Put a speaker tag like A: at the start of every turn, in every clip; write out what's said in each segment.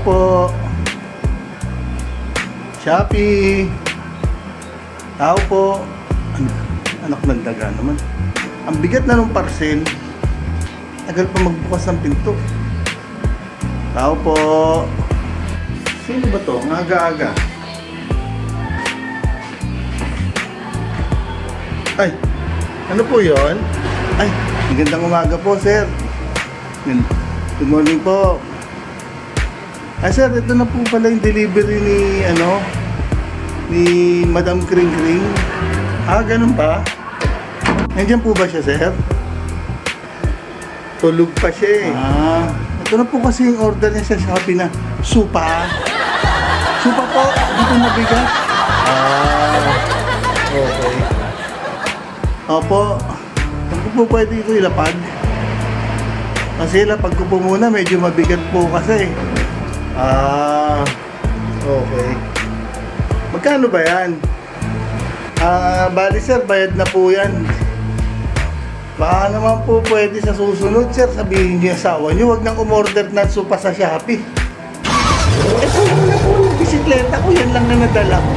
A: po. Shopee. Tao po. Anak ng daga naman. Ang bigat na ng parcel. Tagal pa magbukas ng pinto. Tao po. Sino ba to? Ang aga-aga. Ay, ano po yon? Ay, magandang umaga po, sir. Good morning po. Ay, sir, ito na po pala yung delivery ni Madam Kring Kring. Ah, ganun ba? Nandiyan po ba siya, sir? Tulog pa siya eh. Ah, ito na po kasi yung order niya sa Shopee na supa. Supa po, dito mabigat. Ah, okay. Opo, kung po pwede ito ilapag. Kasi ilapag ko po muna, medyo mabigat po kasi. Ah, okay. Magkano ba yan? Bali sir, bayad na po yan. Baka naman po pwede sa susunod sir, sabihin niyo asawa niyo, wag nang umorder na supa sa Shopee. Eh kung na po yung bisikleta ko, yan lang na nadala ko.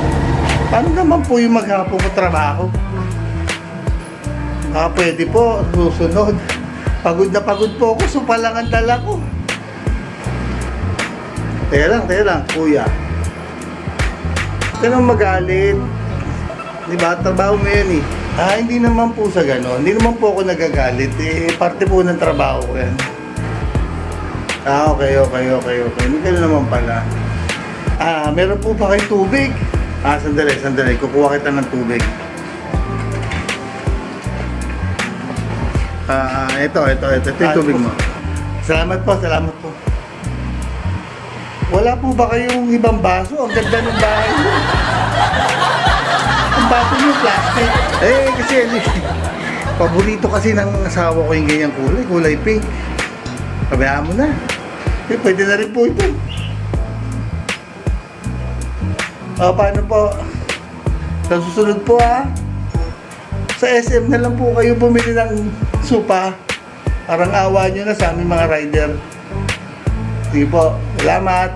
A: Paano naman po yung maghapon ko trabaho? Pwede po, susunod. Pagod na pagod po ako, supa lang ang dala ko. Teka lang, kuya. Huwag ka nang magalit. Diba, trabaho mo yan eh. Hindi naman po sa gano'n. Hindi naman po ako nagagalit. Parte po ng trabaho ko yan. Okay. Hindi ka na naman pala. Meron po ba kayong tubig? Sandali. Kukuha kita ng tubig. Ito yung tubig mo. Salamat po. Wala po ba kayong ibang baso? Ang ganda ng bahay mo. Ang baso niyo, plastic. Kasi paborito kasi ng asawa ko yung ganyang kulay pink. Pabayaan mo na. Pwede na rin po ito. Paano po? Sa susunod po sa SM na lang po kayo bumili ng supa. Parang awa nyo na sa aming mga rider. Sige po, salamat.